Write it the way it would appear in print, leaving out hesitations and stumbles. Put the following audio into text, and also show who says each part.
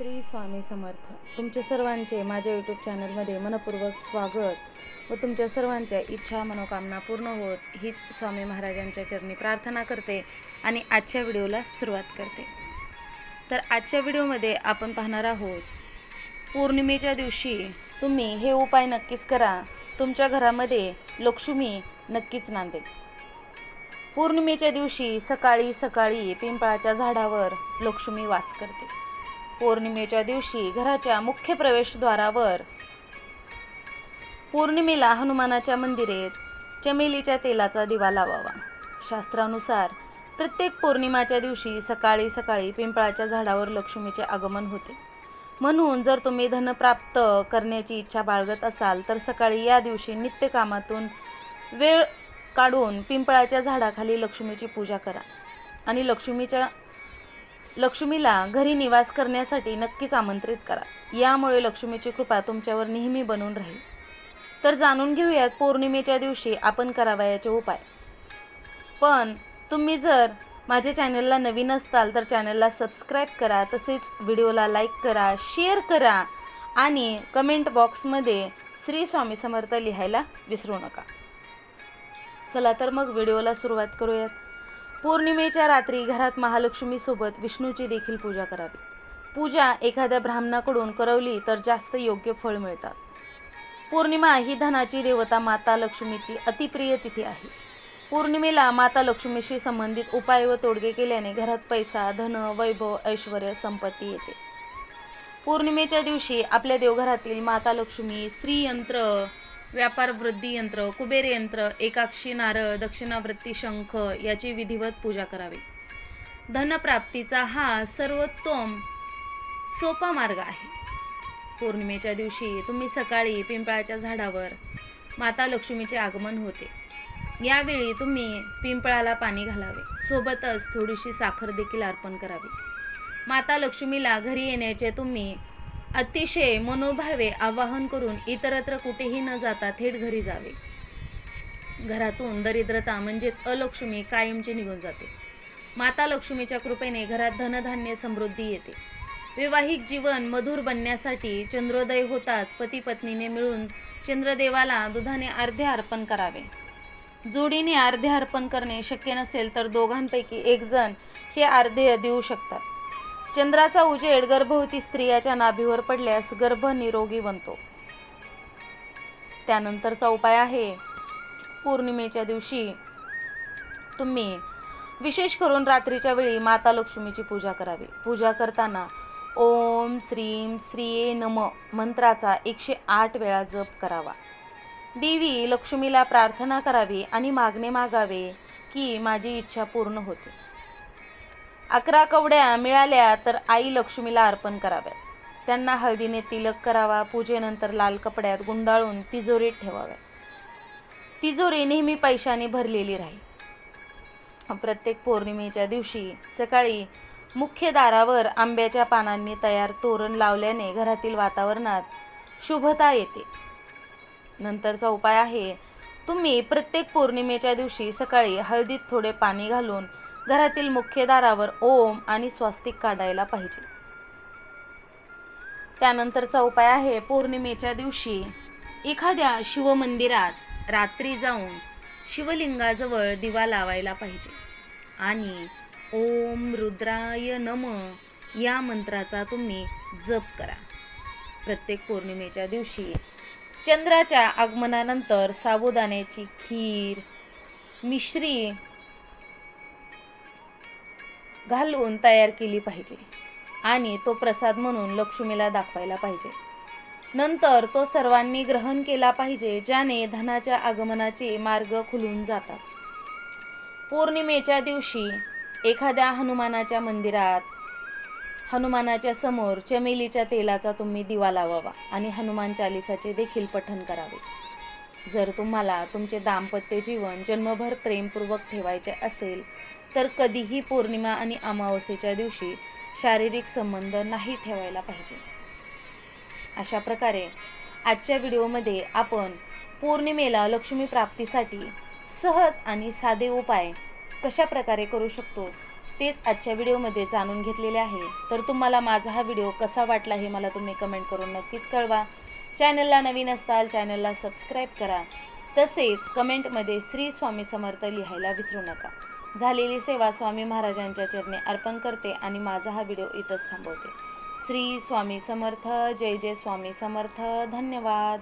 Speaker 1: श्री स्वामी समर्थ. तुमचे सर्वांचे माझ्या यूट्यूब चॅनलमध्ये मनपूर्वक स्वागत व तुमच्या सर्वांच्या इच्छा मनोकामना पूर्ण होत हीच स्वामी महाराजांच्या चरणी प्रार्थना करते आणि आजच्या व्हिडिओला सुरुवात करते. तर आजच्या व्हिडिओमध्ये आपण पाहणार आहोत, पौर्णिमेच्या दिवशी तुम्ही हे उपाय नक्कीच करा. तुमच्या घरामध्ये लक्ष्मी नक्कीच नांदेल. पौर्णिमेच्या दिवशी सकाळी सकाळी पिंपळाच्या झाडावर लक्ष्मी वास करते. पौर्णिमेच्या दिवशी घराच्या मुख्य प्रवेशद्वारावर पौर्णिमेला हनुमानाच्या मंदिरात चमेलीच्या तेलाचा दिवा लावावा. शास्त्रानुसार प्रत्येक पौर्णिमाच्या दिवशी सकाळी सकाळी पिंपळाच्या झाडावर लक्ष्मीचे आगमन होते. म्हणून जर तुम्ही धन प्राप्त करण्याची इच्छा बाळगत असाल तर सकाळी या दिवशी नित्यकामातून वेळ काढून पिंपळाच्या झाडाखाली लक्ष्मीची पूजा करा आणि लक्ष्मीला घरी निवास करण्यासाठी नक्कीच आमंत्रित करा. यामुळे लक्ष्मीची कृपा तुमच्यावर नेहमी बनून राहील. तर जाणून घेऊयात पौर्णिमेच्या दिवशी आपण करावयाचे उपाय. पण तुम्ही जर माझ्या चॅनलला नवीन असताल तर चॅनलला सबस्क्राईब करा, तसेच व्हिडिओला लाईक करा, शेअर करा आणि कमेंट बॉक्समध्ये श्री स्वामी समर्थ लिहायला विसरू नका. चला तर मग व्हिडिओला सुरुवात करूयात. पौर्णिमेच्या रात्री घरात महालक्ष्मीसोबत विष्णूची देखील पूजा करावी. पूजा एखाद्या ब्राह्मणाकडून करवली तर जास्त योग्य फळ मिळतात. पौर्णिमा ही धनाची देवता माता लक्ष्मीची अतिप्रिय तिथी आहे. पौर्णिमेला माता लक्ष्मीशी संबंधित उपाय व तोडगे केल्याने घरात पैसा, धन, वैभव, ऐश्वर्य, संपत्ती येते. पौर्णिमेच्या दिवशी आपल्या देवघरातील माता लक्ष्मी, श्रीयंत्र, व्यापार वृद्धी यंत्र, कुबेर यंत्र, एकाक्षी नारळ, दक्षिणावृत्ती शंख याची विधिवत पूजा करावी. धनप्राप्तीचा हा सर्वोत्तम सोपा मार्ग आहे. पौर्णिमेच्या दिवशी तुम्ही सकाळी पिंपळाच्या झाडावर माता लक्ष्मीचे आगमन होते. यावेळी तुम्ही पिंपळाला पाणी घालावे. सोबतच थोडीशी साखर देखील अर्पण करावी. माता लक्ष्मीला घरी येण्याचे तुम्ही अतिशय मनोभावे आवाहन करून इतरत्र कुठेही न जाता थेट घरी जावे. घरातून दरिद्रता म्हणजेच अलक्ष्मी कायमची निघून जाते. माता लक्ष्मीच्या कृपेने घरात धनधान्य समृद्धी येते. वैवाहिक जीवन मधुर बनण्यासाठी चंद्रोदय होताच पती पत्नीने मिळून चंद्रदेवाला दुधाने अर्धे अर्पण करावे. जोडीने अर्धे अर्पण करणे शक्य नसेल तर दोघांपैकी एक जण हे अर्धे देऊ शकतात. चंद्राचा उजेड गर्भवती स्त्रियाच्या नाभीवर पडल्यास गर्भ निरोगी बनतो. त्यानंतरचा उपाय आहे, पौर्णिमेच्या दिवशी तुम्ही विशेष करून रात्रीच्या वेळी माता लक्ष्मीची पूजा करावी. पूजा करताना ओम श्रीम श्रीये नमः मंत्राचा 108 वेळा जप करावा. देवी लक्ष्मीला प्रार्थना करावी आणि मागणे मागावे की माझी इच्छा पूर्ण होते. 11 कवड्या मिळाल्या तर आई लक्ष्मीला अर्पण कराव्यात. त्यांना हळदीने तिलक करावा. पूजेनंतर लाल कपड्यात गुंडाळून तिजोरीत ठेवाव्या. तिजोरी नेहमी पैशाने भरलेली राहील. प्रत्येक पौर्णिमेच्या दिवशी सकाळी मुख्य दारावर आंब्याच्या पानांनी तयार तोरण लावल्याने घरातील वातावरणात शुभता येते. नंतरचा उपाय आहे, तुम्ही प्रत्येक पौर्णिमेच्या दिवशी सकाळी हळदीत थोडे पाणी घालून घरातील मुख्य दारावर ओम आणि स्वास्तिक काढायला पाहिजे. त्यानंतरचा उपाय आहे, पौर्णिमेच्या दिवशी एखाद्या शिवमंदिरात रात्री जाऊन शिवलिंगाजवळ दिवा लावायला पाहिजे आणि ओम रुद्राय नमः या मंत्राचा तुम्ही जप करा. प्रत्येक पौर्णिमेच्या दिवशी चंद्राच्या आगमनानंतर साबुदाण्याची खीर, मिश्री घालून तयार केली पाहिजे आणि तो प्रसाद म्हणून लक्ष्मीला दाखवायला पाहिजे. नंतर तो सर्वांनी ग्रहण केला पाहिजे, ज्याने धनाच्या आगमनाचे मार्ग खुलून जातात. पौर्णिमेच्या दिवशी एखाद्या हनुमानाच्या मंदिरात हनुमानाच्या समोर चमेलीच्या तेलाचा तुम्ही दिवा लावावा आणि हनुमान चालीसाचे देखील पठण करावे. जर तुम्हाला तुमचे दाम्पत्य जीवन जन्मभर प्रेमपूर्वक ठेवायचे असेल तर कधीही पौर्णिमा आणि अमावस्येच्या दिवशी शारीरिक संबंध नाही ठेवायला पाहिजे. अशा प्रकारे आजच्या व्हिडिओमध्ये आपण पौर्णिमेला लक्ष्मी प्राप्तीसाठी सहज आणि साधे उपाय कशा प्रकारे करू शकतो तेच आजच्या व्हिडिओमध्ये जाणून घेतलेले आहे. तर तुम्हाला माझा हा व्हिडिओ कसा वाटला हे मला तुम्ही कमेंट करून नक्कीच कळवा. चॅनलला नवीन असाल चॅनलला सबस्क्राईब करा. तसेच कमेंटमध्ये श्री स्वामी समर्थ लिहायला विसरू नका. झालेली सेवा स्वामी महाराजांच्या चरणी अर्पण करते आणि माझा हा व्हिडिओ इथंच थांबवते. श्री स्वामी समर्थ. जय जय स्वामी समर्थ. धन्यवाद.